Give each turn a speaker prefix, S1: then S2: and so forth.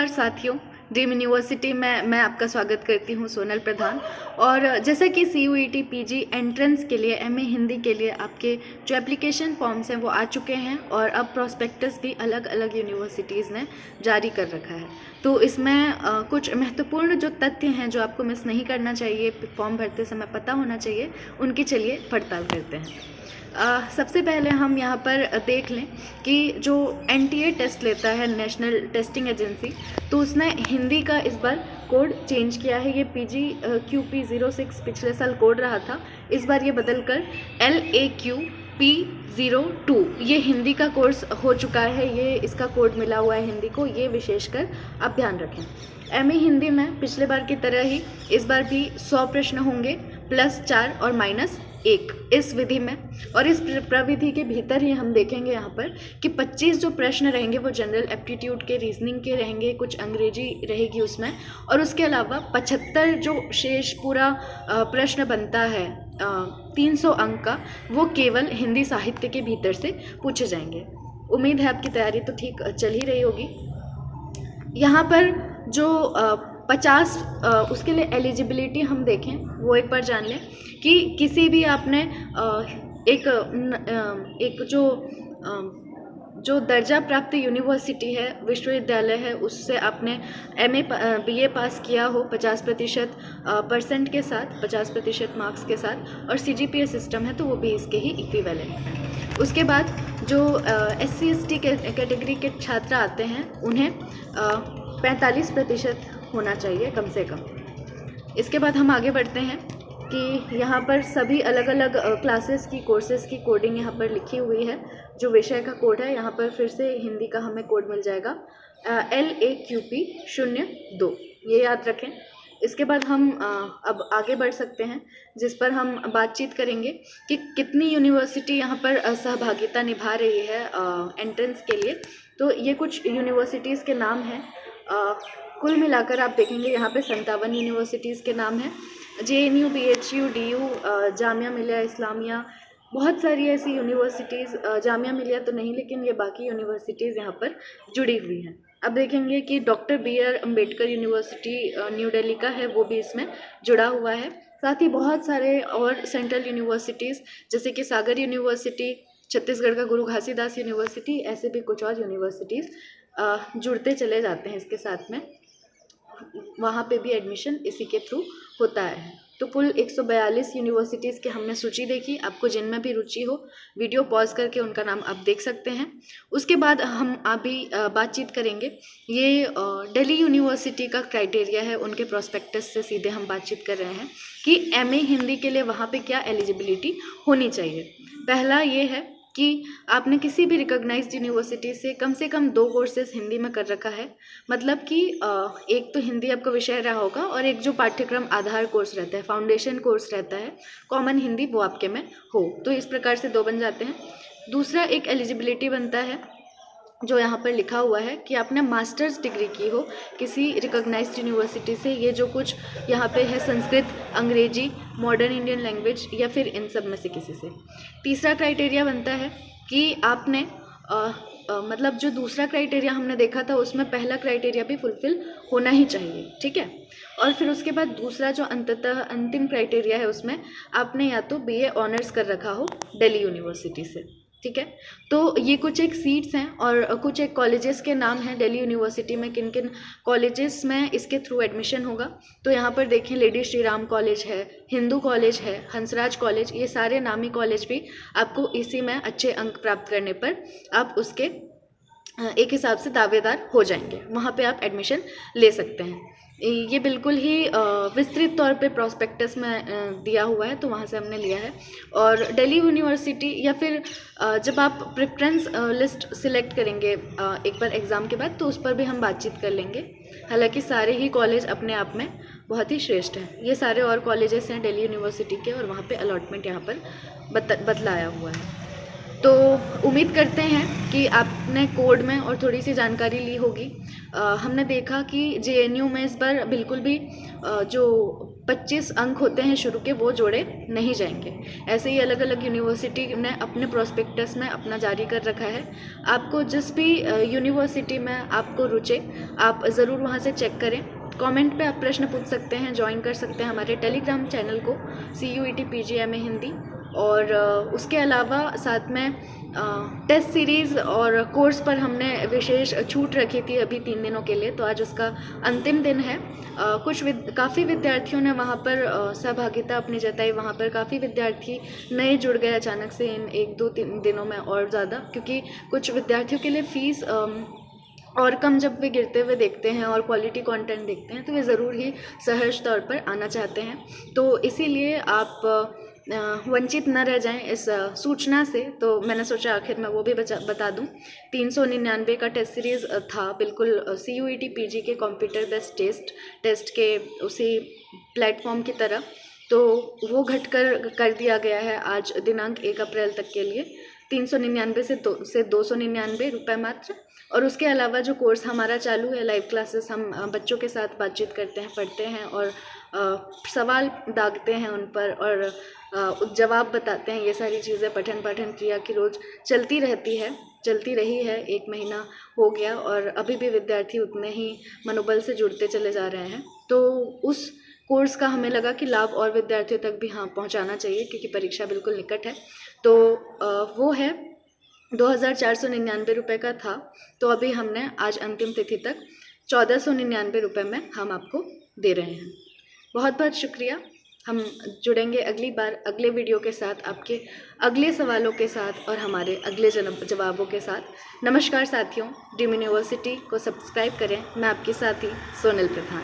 S1: साथियों, dream university में मैं आपका स्वागत करती हूं, सोनल प्रधान। और जैसा कि CUET PG एंट्रेंस के लिए MA हिंदी के लिए आपके जो एप्लीकेशन फॉर्म्स हैं वो आ चुके हैं और अब प्रॉस्पेक्टस भी अलग अलग यूनिवर्सिटीज़ ने जारी कर रखा है। तो इसमें कुछ महत्वपूर्ण जो तथ्य हैं जो आपको मिस नहीं करना चाहिए, फॉर्म भरते समय पता होना चाहिए, उनकी चलिए पड़ताल करते हैं। सबसे पहले हम यहाँ पर देख लें कि जो NTA टेस्ट लेता है, नेशनल टेस्टिंग एजेंसी, तो उसने हिंदी का इस बार कोड चेंज किया है। ये PGQP06 पिछले साल कोड रहा था, इस बार ये बदल कर LAQP02 ये हिंदी का कोर्स हो चुका है। ये इसका कोड मिला हुआ है हिंदी को, ये विशेषकर आप ध्यान रखें। MA हिंदी में पिछले बार की तरह ही इस बार भी 100 प्रश्न होंगे, +4 और -1 इस विधि में। और इस प्रविधि के भीतर ही हम देखेंगे यहाँ पर कि 25 जो प्रश्न रहेंगे वो जनरल एप्टीट्यूड के, रीजनिंग के रहेंगे, कुछ अंग्रेजी रहेगी उसमें, और उसके अलावा 75 जो शेष पूरा प्रश्न बनता है 300 अंक का, वो केवल हिंदी साहित्य के भीतर से पूछे जाएंगे। उम्मीद है आपकी तैयारी तो ठीक चल ही रही होगी। यहाँ पर जो 50 उसके लिए एलिजिबिलिटी हम देखें वो एक बार जान लें कि किसी भी आपने एक जो दर्जा प्राप्त यूनिवर्सिटी है, विश्वविद्यालय है, उससे आपने MA BA पास किया हो 50% परसेंट के साथ, 50% मार्क्स के साथ, और CGPA सिस्टम है तो वो भी इसके ही इक्विवेलेंट है। उसके बाद जो SC ST कैटेगरी के छात्र आते हैं उन्हें 45% होना चाहिए कम से कम। इसके बाद हम आगे बढ़ते हैं कि यहाँ पर सभी अलग अलग क्लासेस की, कोर्सेज़ की कोडिंग यहाँ पर लिखी हुई है। जो विषय का कोड है यहाँ पर फिर से हिंदी का हमें कोड मिल जाएगा LAQP02, ये याद रखें। इसके बाद हम अब आगे बढ़ सकते हैं, जिस पर हम बातचीत करेंगे कि कितनी यूनिवर्सिटी यहाँ पर सहभागिता निभा रही है एंट्रेंस के लिए। तो ये कुछ यूनिवर्सिटीज़ के नाम हैं। कुल मिलाकर आप देखेंगे यहाँ पे 57 यूनिवर्सिटीज़ के नाम हैं। JNU, BHU, DU, Jamia Millia Islamia, बहुत सारी ऐसी यूनिवर्सिटीज़, जामिया मिलिया तो नहीं लेकिन ये बाकी यूनिवर्सिटीज़ यहाँ पर जुड़ी हुई हैं। अब देखेंगे कि doctor BR Ambedkar university new Delhi का है, वो भी इसमें जुड़ा हुआ है। साथ ही बहुत सारे और सेंट्रल यूनिवर्सिटीज़ जैसे कि सागर यूनिवर्सिटी, छत्तीसगढ़ का गुरु घासीदास यूनिवर्सिटी, ऐसे भी कुछ और यूनिवर्सिटीज़ जुड़ते चले जाते हैं इसके साथ में। वहाँ पे भी एडमिशन इसी के थ्रू होता है। तो कुल 142 यूनिवर्सिटीज़ की हमने सूची देखी। आपको जिनमें भी रुचि हो वीडियो पॉज करके उनका नाम आप देख सकते हैं। उसके बाद हम अभी बातचीत करेंगे, ये दिल्ली यूनिवर्सिटी का क्राइटेरिया है, उनके प्रॉस्पेक्टस से सीधे हम बातचीत कर रहे हैं कि MA हिंदी के लिए वहाँ पे क्या एलिजिबिलिटी होनी चाहिए। पहला ये है कि आपने किसी भी रिकॉग्नाइज्ड यूनिवर्सिटी से कम 2 कोर्सेज हिंदी में कर रखा है। मतलब कि एक तो हिंदी आपका विषय रहा होगा और एक जो पाठ्यक्रम आधार कोर्स रहता है, फाउंडेशन कोर्स रहता है, कॉमन हिंदी, वो आपके में हो। तो इस प्रकार से 2 बन जाते हैं। दूसरा एक एलिजिबिलिटी बनता है जो यहाँ पर लिखा हुआ है कि आपने मास्टर्स डिग्री की हो किसी रिकॉग्नाइज्ड यूनिवर्सिटी से। ये जो कुछ यहाँ पे है, संस्कृत, अंग्रेजी, मॉडर्न इंडियन लैंग्वेज, या फिर इन सब में से किसी से। तीसरा क्राइटेरिया बनता है कि आपने मतलब जो दूसरा क्राइटेरिया हमने देखा था उसमें पहला क्राइटेरिया भी फुलफिल होना ही चाहिए, ठीक है। और फिर उसके बाद दूसरा जो अंततः अंतिम क्राइटेरिया है उसमें आपने या तो BA ऑनर्स कर रखा हो दिल्ली यूनिवर्सिटी से, ठीक है। तो ये कुछ एक सीट्स हैं और कुछ एक कॉलेजेस के नाम हैं दिल्ली यूनिवर्सिटी में, किन किन कॉलेजेस में इसके थ्रू एडमिशन होगा। तो यहाँ पर देखें, लेडी श्री राम कॉलेज है, हिंदू कॉलेज है, हंसराज कॉलेज, ये सारे नामी कॉलेज भी आपको इसी में अच्छे अंक प्राप्त करने पर आप उसके एक हिसाब से दावेदार हो जाएंगे, वहाँ पे आप एडमिशन ले सकते हैं। ये बिल्कुल ही विस्तृत तौर पे प्रॉस्पेक्टस में दिया हुआ है, तो वहाँ से हमने लिया है। और दिल्ली यूनिवर्सिटी, या फिर जब आप प्रेफरेंस लिस्ट सिलेक्ट करेंगे एक बार एग्ज़ाम के बाद, तो उस पर भी हम बातचीत कर लेंगे। हालांकि सारे ही कॉलेज अपने आप में बहुत ही श्रेष्ठ हैं। ये सारे और कॉलेजेस हैं दिल्ली यूनिवर्सिटी के, और वहाँ पे अलॉटमेंट यहाँ पर बतलाया हुआ है। तो उम्मीद करते हैं कि आपने कोड में और थोड़ी सी जानकारी ली होगी। हमने देखा कि JNU में इस बार बिल्कुल भी जो 25 अंक होते हैं शुरू के, वो जोड़े नहीं जाएंगे। ऐसे ही अलग अलग यूनिवर्सिटी ने अपने प्रोस्पेक्टस में अपना जारी कर रखा है। आपको जिस भी यूनिवर्सिटी में आपको रुचे, आप ज़रूर वहाँ से चेक करें। कमेंट पे आप प्रश्न पूछ सकते हैं, ज्वाइन कर सकते हैं हमारे टेलीग्राम चैनल को CUET PGMA हिंदी। और उसके अलावा साथ में टेस्ट सीरीज़ और कोर्स पर हमने विशेष छूट रखी थी अभी 3 दिनों के लिए, तो आज उसका अंतिम दिन है। काफ़ी विद्यार्थियों ने वहाँ पर सहभागिता अपनी जताई। वहाँ पर काफ़ी विद्यार्थी नए जुड़ गए अचानक से इन 1-2-3 दिनों में और ज़्यादा, क्योंकि कुछ विद्यार्थियों के लिए फ़ीस और कम जब वे गिरते हुए देखते हैं और क्वालिटी कंटेंट देखते हैं तो वे ज़रूर ही सहज तौर पर आना चाहते हैं। तो इसीलिए आप वंचित न रह जाएं इस सूचना से। तो मैंने सोचा आखिर मैं वो भी बता दूं। 399 का टेस्ट सीरीज़ था, बिल्कुल CUET PG के कंप्यूटर बेस्ड टेस्ट के उसी प्लेटफॉर्म की तरह। तो वो घट कर दिया गया है आज दिनांक 1 अप्रैल तक के लिए 399 से 299 रुपये मात्र। और उसके अलावा जो कोर्स हमारा चालू है, लाइव क्लासेस, हम बच्चों के साथ बातचीत करते हैं, पढ़ते हैं और सवाल दागते हैं उन पर और जवाब बताते हैं। ये सारी चीज़ें पठन पाठन क्रिया की रोज़ चलती रही है। 1 महीना हो गया और अभी भी विद्यार्थी उतने ही मनोबल से जुड़ते चले जा रहे हैं। तो उस कोर्स का हमें लगा कि लाभ और विद्यार्थियों तक भी पहुंचाना चाहिए, क्योंकि परीक्षा बिल्कुल निकट है। तो वो है 2499 रुपये का था। तो अभी हमने आज अंतिम तिथि तक 1499 रुपये में हम आपको दे रहे हैं। बहुत बहुत शुक्रिया। हम जुड़ेंगे अगली बार अगले वीडियो के साथ, आपके अगले सवालों के साथ और हमारे अगले जवाबों के साथ। नमस्कार साथियों, ड्रीम यूनिवर्सिटी को सब्सक्राइब करें। मैं आपकी साथी सोनल प्रधान।